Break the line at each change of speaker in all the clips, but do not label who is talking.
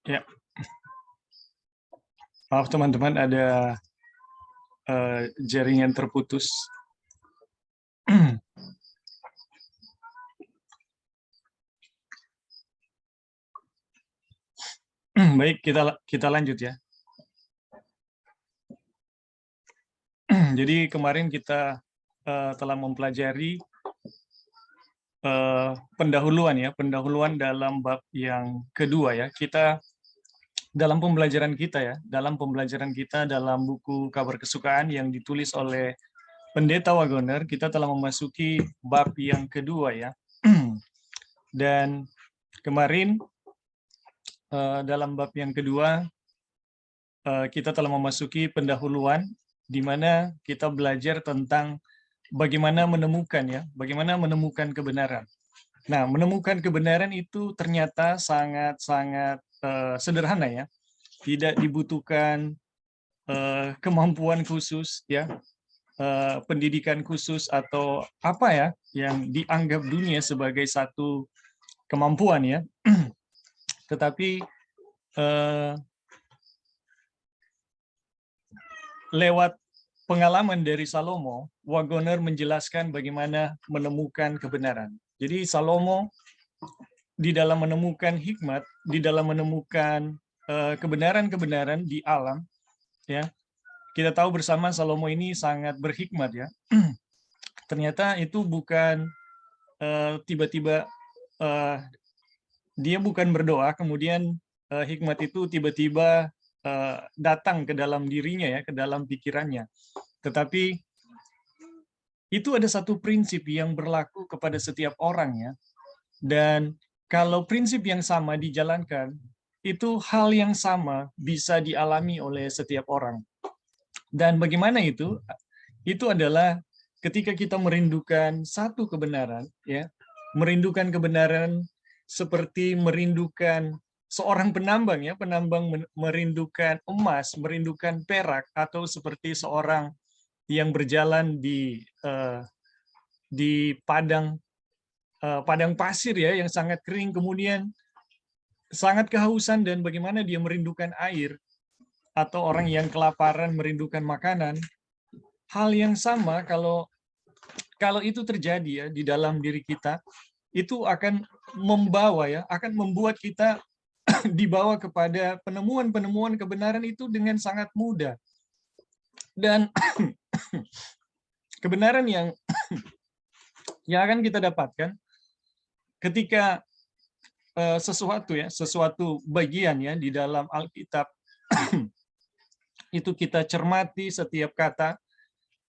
Ya, maaf teman-teman ada jaringan terputus. Baik, kita lanjut ya. Jadi kemarin kita telah mempelajari pendahuluan dalam bab yang kedua ya. Kita dalam pembelajaran kita dalam buku Kabar Kesukaan yang ditulis oleh Pendeta Wagoner, kita telah memasuki bab yang kedua ya. Dan kemarin dalam bab yang kedua kita telah memasuki pendahuluan di mana kita belajar tentang bagaimana menemukan kebenaran. Nah, menemukan kebenaran itu ternyata sangat-sangat sederhana ya. Tidak dibutuhkan kemampuan khusus ya, pendidikan khusus atau apa ya yang dianggap dunia sebagai satu kemampuan ya. Tetapi lewat pengalaman dari Salomo, Wagoner menjelaskan bagaimana menemukan kebenaran. Jadi Salomo di dalam menemukan hikmat, di dalam menemukan kebenaran-kebenaran di alam, ya kita tahu bersama Salomo ini sangat berhikmat ya. Ternyata itu bukan tiba-tiba dia bukan berdoa kemudian hikmat itu tiba-tiba datang ke dalam dirinya ya, ke dalam pikirannya. Tetapi itu ada satu prinsip yang berlaku kepada setiap orang ya. Dan kalau prinsip yang sama dijalankan, itu hal yang sama bisa dialami oleh setiap orang. Dan bagaimana itu? Itu adalah ketika kita merindukan satu kebenaran, ya, merindukan kebenaran seperti merindukan seorang penambang, ya, penambang merindukan emas, merindukan perak, atau seperti seorang yang berjalan di padang pasir ya yang sangat kering, kemudian sangat kehausan dan bagaimana dia merindukan air, atau orang yang kelaparan merindukan makanan. Hal yang sama kalau itu terjadi ya di dalam diri kita, itu akan akan membuat kita dibawa kepada penemuan-penemuan kebenaran itu dengan sangat mudah. Dan kebenaran yang akan kita dapatkan ketika sesuatu bagian ya di dalam Alkitab itu kita cermati setiap kata,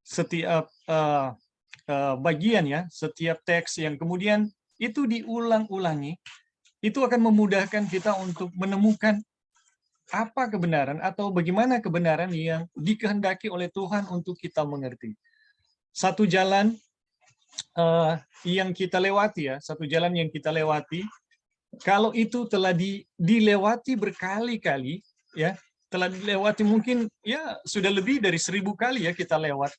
setiap bagian ya, setiap teks yang kemudian itu diulang-ulangi, itu akan memudahkan kita untuk menemukan apa kebenaran atau bagaimana kebenaran yang dikehendaki oleh Tuhan untuk kita mengerti. Satu jalan yang kita lewati ya, kalau itu telah dilewati berkali-kali ya, telah dilewati mungkin ya sudah lebih dari 1000 kali ya kita lewat,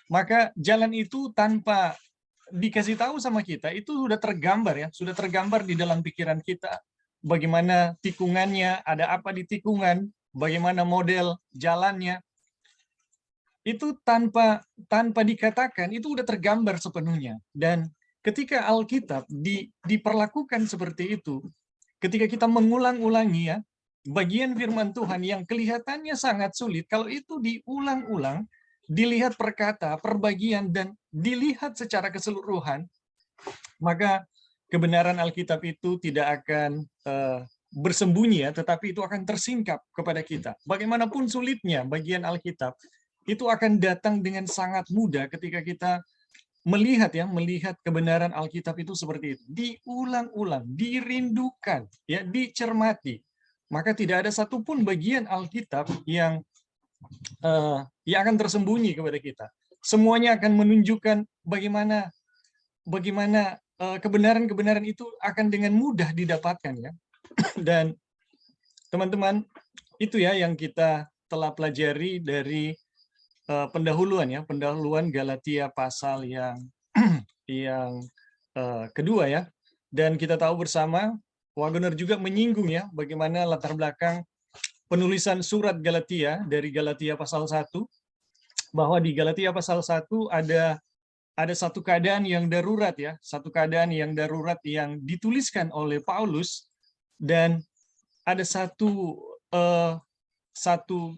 maka jalan itu tanpa dikasih tahu sama kita itu sudah tergambar di dalam pikiran kita, bagaimana tikungannya, ada apa di tikungan, bagaimana model jalannya, itu tanpa dikatakan itu sudah tergambar sepenuhnya. Dan ketika Alkitab diperlakukan seperti itu, ketika kita mengulang-ulangi ya bagian firman Tuhan yang kelihatannya sangat sulit, kalau itu diulang-ulang, dilihat perkata, perbagian, dan dilihat secara keseluruhan, maka kebenaran Alkitab itu tidak akan bersembunyi ya, tetapi itu akan tersingkap kepada kita. Bagaimanapun sulitnya bagian Alkitab, itu akan datang dengan sangat mudah ketika kita melihat kebenaran Alkitab itu seperti itu, diulang-ulang, dirindukan, ya, dicermati. Maka tidak ada satupun bagian Alkitab yang akan tersembunyi kepada kita. Semuanya akan menunjukkan bagaimana kebenaran-kebenaran itu akan dengan mudah didapatkan ya. Dan teman-teman, itu ya yang kita telah pelajari dari pendahuluan Galatia pasal yang kedua ya. Dan kita tahu bersama Wagner juga menyinggung ya bagaimana latar belakang penulisan surat Galatia dari Galatia pasal 1, bahwa di Galatia pasal 1 ada satu keadaan yang darurat ya, satu keadaan yang darurat yang dituliskan oleh Paulus, dan ada satu satu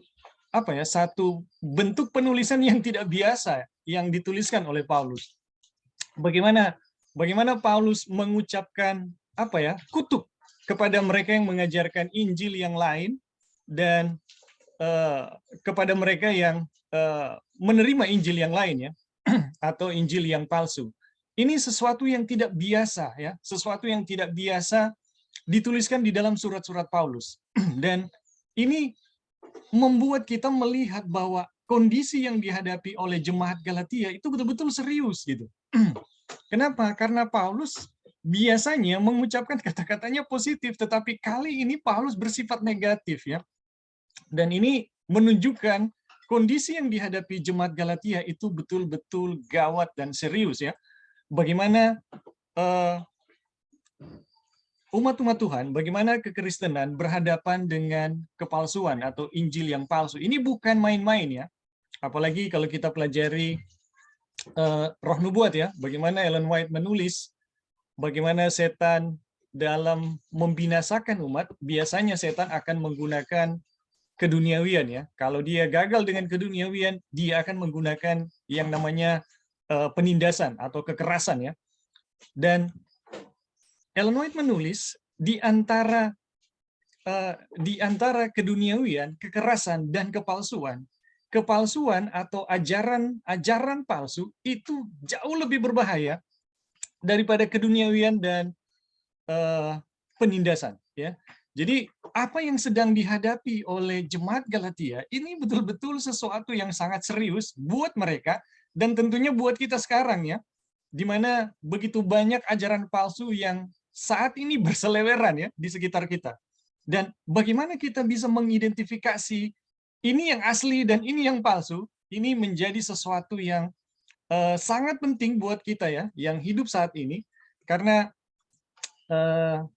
bentuk penulisan yang tidak biasa yang dituliskan oleh Paulus. Bagaimana Paulus mengucapkan kutuk kepada mereka yang mengajarkan Injil yang lain, dan kepada mereka yang menerima Injil yang lain ya, atau Injil yang palsu. Ini sesuatu yang tidak biasa ya, sesuatu yang tidak biasa dituliskan di dalam surat-surat Paulus. Dan ini membuat kita melihat bahwa kondisi yang dihadapi oleh jemaat Galatia itu betul-betul serius gitu. Kenapa? Karena Paulus biasanya mengucapkan kata-katanya positif, tetapi kali ini Paulus bersifat negatif ya. Dan ini menunjukkan kondisi yang dihadapi jemaat Galatia itu betul-betul gawat dan serius ya. Bagaimana umat-umat Tuhan, bagaimana kekristenan berhadapan dengan kepalsuan atau Injil yang palsu. Ini bukan main-main ya. Apalagi kalau kita pelajari Roh Nubuat ya, bagaimana Ellen White menulis bagaimana setan dalam membinasakan umat, biasanya setan akan menggunakan keduniawian ya. Kalau dia gagal dengan keduniawian, dia akan menggunakan yang namanya penindasan atau kekerasan ya. Dan Ellen White menulis di antara keduniawian, kekerasan dan kepalsuan atau ajaran palsu itu jauh lebih berbahaya daripada keduniawian dan penindasan ya. Jadi apa yang sedang dihadapi oleh jemaat Galatia ini betul-betul sesuatu yang sangat serius buat mereka, dan tentunya buat kita sekarang ya, di mana begitu banyak ajaran palsu yang saat ini berseleweran ya di sekitar kita. Dan bagaimana kita bisa mengidentifikasi ini yang asli dan ini yang palsu, ini menjadi sesuatu yang sangat penting buat kita ya, yang hidup saat ini, karena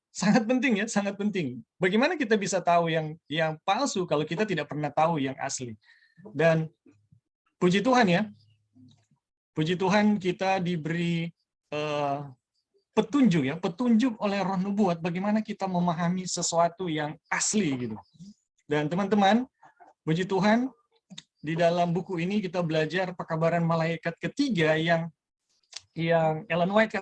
sangat penting ya, sangat penting. Bagaimana kita bisa tahu yang palsu kalau kita tidak pernah tahu yang asli? Dan puji Tuhan ya, puji Tuhan kita diberi petunjuk oleh Roh Nubuat bagaimana kita memahami sesuatu yang asli gitu. Dan teman-teman, puji Tuhan, di dalam buku ini kita belajar pekabaran malaikat ketiga yang Ellen White